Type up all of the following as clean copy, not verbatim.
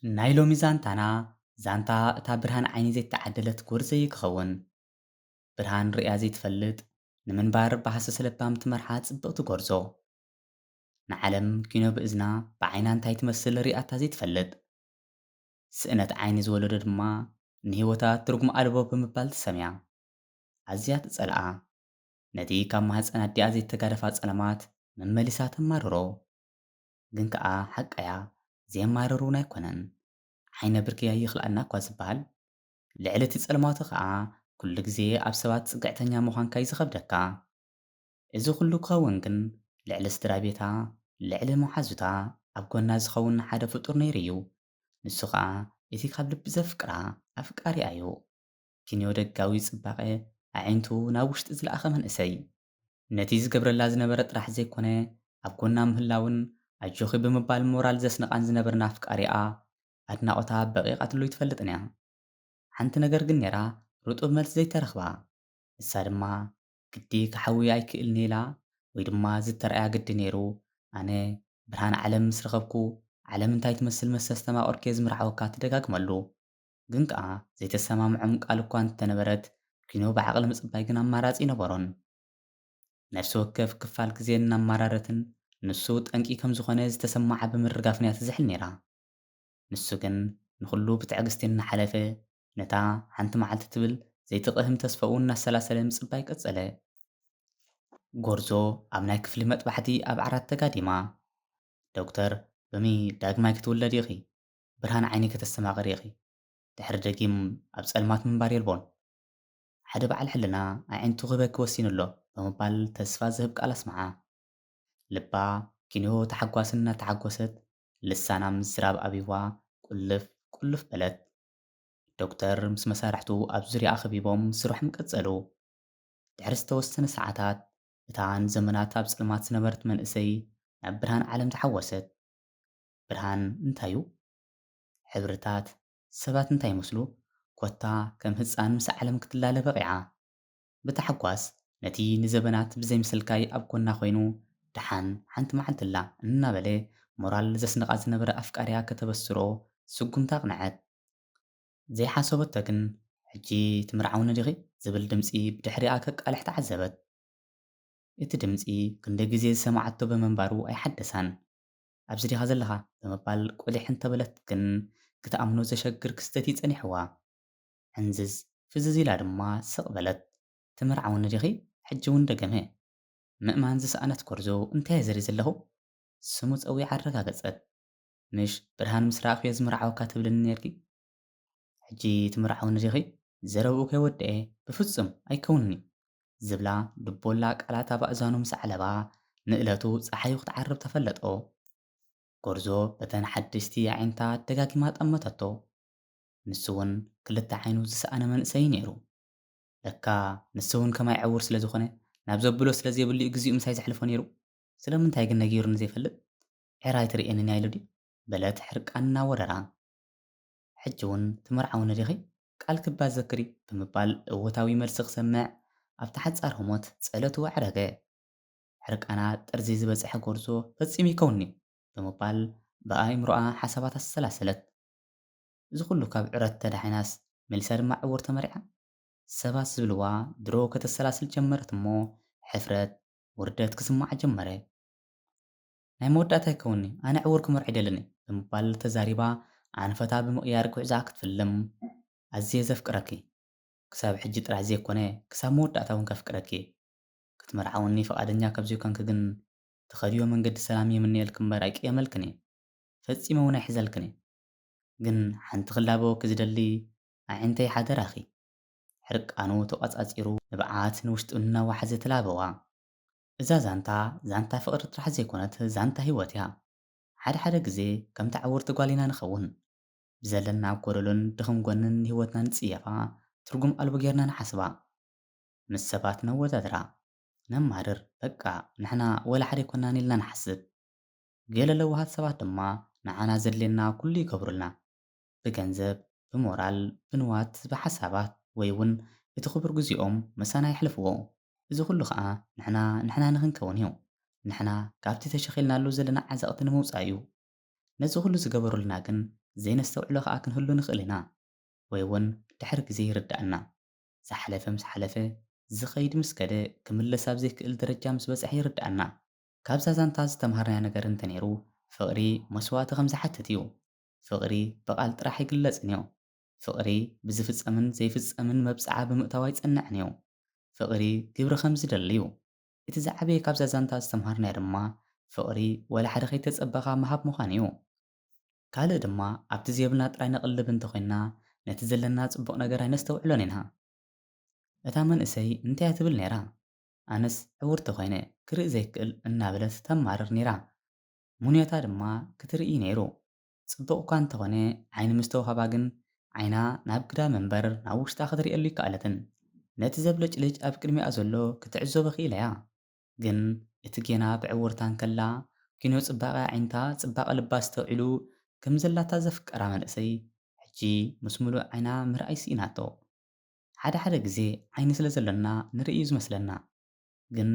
ናይ ሎሚ ዛንታና ዛንታ እታ ብርሃን ዓይኒ ዘይተዓደለት ጎርዘይ ክኸውን ብርሃን ርእያ ዘይትፈልጥ ንምንባር ብሃሰ ለባም ትመርሓ ጽብቕቲ ጎርዞ ንዓለም ኪኖ ብእዝና ብዓይና እንታይ ትመስል ርእያታ ዘይትፈልጥ ስእነት ዓይኒ ዝወለዶ ድማ ንህይወታ ትርጉም ኣልቦ ብምባል ትሰምያ ኣዝያ ትጸልኣ ነቲ ካብ ማህፀን ኣዲኣ ዘይተጋደፋ ጸለማት መመሊሳ ተማርሮ ግን ከኣ ሓቀያ ዘየማርሩን ኣይኮነን ዓይነ ብርክያ ይኽልአና እኳ ዝበሃል ልዕሊ እቲ ጸልማቱ ከዓ ኩሉ ግዜ ኣብ ሰባት ጽግዕተኛ ምዃንካ እዩ ዝኸብደካ እዚ ኩሉ ክኸውን ግን ልዕሊ ስድራ ቤታ ልዕሊ መሓዙታ ኣብ ጎና ዝኸውን ሓደ ፍጡር ነይሩ እዩ ንሱ ከዓ እቲ ካብ ልቢ ዘፍቅራ ኣፍቃሪኣ እዩ ኪንዮ ደጋዊ ጽባቐ ኣዒንቱ ናብ ውሽጢ ዝለኣኸ መንእሰይ ነቲ ዝገብረላ ዝነበረ ጥራሕ ዘይኮነ ኣብ ጎና ምህላውን ኣጆኺ ብምባል ሞራል ዘስንቓን ዝነበርና ኣፍቃሪኣ ኣድናቖታ በቂቓትሉ ይትፈልጥን እያ ሓንቲ ነገር ግን ነይራ ርጡብ መልሲ ዘይተረኽባ ንሳ ድማ ግዲ ክሓዊ ኣይክእልኒ ኢላ ወይ ድማ ዝተረኣያ ግዲ ነይሩ ኣነ ብርሃን ዓለም ምስ ረኸብኩ ዓለም እንታይ ትመስል መሰ ዝተማቐርኬ ዝምርዓወካ ትደጋግመሉ ግን ከኣ ዘይተሰማምዖም ቃል እኳ እንተነበረት ኪኖ ብዓቕሊ ምጽባይ ግን ኣማራጺ ነበሮን ነፍሲ ወከፍ ክፋል ግዜ እናመራረትን ንሱ ጠንቂ ከም ዝኾነ ዝተሰማዓ ብምርጋፍ እያ ትዝሕል ነይራ ንሱ ግን ንኹሉ ብትዕግስቲ እናሓለፈ ነታ ሓንቲ መዓልቲ ትብል ዘይትቕህም ተስፋኡ እናሰላሰለ ምጽባይ ቀጸለ ጎርዞ ኣብ ናይ ክፍሊ መጥባሕቲ ኣብ ዓራት ተጋዲማ ዶክተር ሎሚ ዳግማይ ክትውለድ ኢኺ ብርሃን ዓይኒ ከተሰማቕሪ ኢኺ ድሕሪ ደጊም ኣብ ጸልማት ምንባር የልቦን ሓደ በዓል ሕልና ኣዒንቱ ክበኪ ወሲኑ ኣሎ ብምባል ተስፋ ዝህብ ቃል ኣስመዓ ልባ ኪንዮ ተሓጓስን እናተሓጐሰት ልሳና ምዝራብ ኣቢባ ቁልፍ ቁልፍ በለት ዶክተር ምስ መሳርሕቱ ኣብ ዙርያ ኸቢቦም ስርሖም ቀጸሉ ድሕሪ ዝተወሰነ ሰዓታት እታ ንዘመናት ኣብ ጸልማት ዝነበረት መንእሰይ ናብ ብርሃን ዓለም ተሓወሰት ብርሃን እንታይ እዩ ሕብርታት ሰባት እንታይ ይመስሉ ኮታ ከም ህፃን ምስ ዓለም ክትላለ በቂዓ ብተሓጓስ ነቲ ንዘበናት ብዘይምስልካይ ኣብ ጎና ኮይኑ ድሓን ሓንቲ መዓልትላ እናበለ ሞራል ዘስንቓ ዝነበረ ኣፍቃርያ ከተበስሮ ስጉምታ ኣቕንዐት ዘይሓሰበቶ ግን ሕጂ ትምርዓውኒ ዲኺ ዝብል ድምፂ ብድሕሪኣ ከቃልሕ ተዓዘበት እቲ ድምፂ ክንደይ ግዜ ዝሰማዓቶ ብምንባሩ ኣይሓደሳን ኣብዚ ዲኻ ዘለኻ ብምባል ቆሊሕ እንተበለት ግን ክትኣምኖ ዘሸግር ክስተት ይጸኒሕዋ ሕንዝዝ ፍዝዝ ኢላ ድማ ስቕ በለት ትምርዓውኒ ዲኺ ሕጂ እውን ደገመ ምእማን ዝሰኣነት ጎርዞ እንታይ እየ ዘርኢ ዘለኹ ስሙ ፀዊዓ ኣረጋገጸት ምሽ ብርሃን ምስ ረኣኽዮ ዝምርዓወካ ትብልኒ ነርኪ ሕጂ ትምርዓውኒ ዲኺ ዘረብኡ ከይወድአ ብፍጹም ኣይከውንኒ ዝብላ ድቦላ ቃላት ኣብ ኣእዛኑ ምስ ዓለባ ንእለቱ ፀሓዩ ክትዓርብ ተፈለጦ ጎርዞ በተን ሓደሽቲ ኣዒንታ ደጋጊማ ጠመተቶ ንሱ እውን ክልተ ዓይኑ ዝሰኣነ መንእሰይ ነይሩ ለካ ንሱ እውን ከማይ ዕውር ስለ ዝኾነ ናብ ዘብሎ ስለ ዘይብሉ እዩ ግዚኡ ምሳይ ዘሕልፎ ነይሩ ስለምንታይ ግን ነጊሩኒ ዘይፈልጥ ዕራይ ትርኤንኒ ኢሉ ዲ በለት ሕርቃን እናወረራ ሕጂ እውን ትመርዓውኒ ዲኺ ቃል ክባል ዘክሪ ብምባል እወታዊ መልሲ ክሰምዕ ኣብቲ ሓጻር ህሞት ጸለቱ ኣዕረገ ሕርቃና ጠርዚ ዝበጽሐ ጎርዞ ፈጺሙ ይከውኒ ብምባል ብኣእምሮኣ ሓሳባት ኣሰላሰለት እዚ ኩሉ ካብ ዕረት ተዳሒናስ መሊሳ ድማ ዕውር ተመሪዓ ሰባት ዝብልዋ ድሮ ከተሰላስል ጀመረት እሞ ሕፍረት ውርደት ክስማዓ ጀመረ ናይ መወዳእታ ይከውኒ ኣነ ዕውር ክመርዕ ይደለኒ ብምባል ተዛሪባ ኣንፈታ ብምቕያር ጉዕዛ ክትፍልም ኣዝየ ዘፍቅረኪ ክሳብ ሕጂ ጥራሕ ዘይኮነ ክሳብ መወዳእታ እውን ከፍቅረኪ ክትመርዓውኒ ፈቓደኛ ካብ ዘይኮንክ ግን ተኸድዮ መንገዲ ሰላም የምንየልክ እምበር ኣይቅየመልክን ፈጺመ እውን ኣይሕዘልክን ግን ሓንቲ ክላበ ክዝደሊ ኣዒንተይ ሓደራኺ ሕርቃኑ ተቋጻጺሩ ንብዓት ንውሽጡ እናዋሓዘ ተላበዋ እዛ ዛንታ ፍቕሪ ጥራሕ ዘይኮነት ዛንታ ህይወት እያ ሓደ ሓደ ግዜ ከምቲ ዓወርቲ ጓል ኢና ንኸውን ብዘለና ጎደሎን ድኽም ጎንን ህይወትና ንጽየፋ ትርጉም ኣልቦ ጌርና ንሓስባ ምስ ሰባት ነወዳድራ ነማርር በቃ ንሕና ወላ ሓደ ኣይኮናን ኢልና ንሓስብ ገለ ለዋሃት ሰባት ድማ ንዓና ዘድልየና ኩሉ ይገብሩልና ብገንዘብ ብሞራል ብንዋት ብሓሳባት ወይ እውን እቲ ክቡር ግዚኦም መሳና ይሕልፍዎ እዚ ኩሉ ከዓ ንሕና ንኽንከውን እዩ ንሕና ካብቲ ተሸኺልናሉ ዘለና ዓዘቕቲ ንምውፃእ እዩ ነዚ ኩሉ ዝገበሩልና ግን ዘይነስተውዕሎ ከዓ ክንህሉ ንኽእል ኢና ወይ እውን ድሕሪ ግዜ ይርዳእና ዝሓለፈ ምስ ሓለፈ ዝኸይድ ምስ ከደ ክምለስ ኣብ ዘይክእል ደረጃ ምስ በፅሐ ይርዳእና ካብዛ ዛንታ ዝተምሃርናዮ ነገር እንተነይሩ ፍቕሪ መስዋእቲ ከም ዝሓትት እዩ ፍቕሪ ብቓል ጥራሕ ኣይግለጽን እዩ ፍቕሪ ብዝፍጸምን ዘይፍጸምን መብፅዓ ብምእታው ኣይጸንዕን እዩ ፍቕሪ ግብሪ ከም ዝደሊ እዩ እቲ ዝዓበየ ካብዛ ዛንታ ዝተምሃርናዮ ድማ ፍቕሪ ወላ ሓደ ከይተጸበኻ ምሃብ ምዃን እዩ ካልእ ድማ ኣብቲ ዘየብልና ጥራይ ነቕልብ እንተኾይንና ነቲ ዘለና ጽቡቕ ነገር ኣይነስተውዕሎን ኢና እታ መንእሰይ እንታይ እያ ትብል ነይራ ኣነስ ዕውርቲ ኮይነ ክርኢ ዘይክእል እናበለት ተማርር ነይራ ሙንየታ ድማ ክትርኢ ነይሩ ጽቡቕ እኳ እንተኾነ ዓይኒ ምስ ተውሃባ ግን ዓይና ናብ ግዳም እምበር ናብ ውሽጣ ክትሪአሉ ይከኣለትን ነቲ ዘብለጭልጭ ኣብ ቅድሚኣ ዘሎ ክትዕዘቦ ኽኢላ እያ ግን እቲ ጌና ብዕውርታ እንከላ ኪንዮ ጽባቐ ዓይንታ ጽባቐ ልባ ዝተውዒሉ ከም ዘላታ ዘፍቀራ መንእሰይ ሕጂ ምስ ሙሉእ ዓይና ምርኣይ ስኢናቶ ሓደ ሓደ ግዜ ዓይኒ ስለ ዘለና ንርኢ እዩ ዝመስለና ግን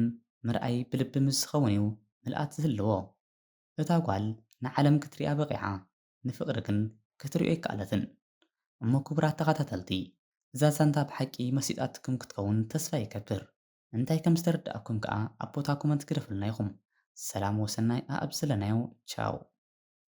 ምርኣይ ብልቢ ምስ ዝኸውን እዩ ምልኣት ዝህልዎ እታ ጓል ንዓለም ክትሪኣ በቂዓ ንፍቕሪ ግን ክትሪኦ ኣይከኣለትን እሞ ክቡራት ተኸታተልቲ እዛ ዛንታ ብሓቂ መሲጣትኩም ክትከውን ተስፋ ይከብር እንታይ ከም ዝተረዳእኩም ከዓ ኣብ ቦታ ኮመንት ክደፍሉና ኢኹም ሰላም ወሰናይ ኣኣብዝለናዮ ቻው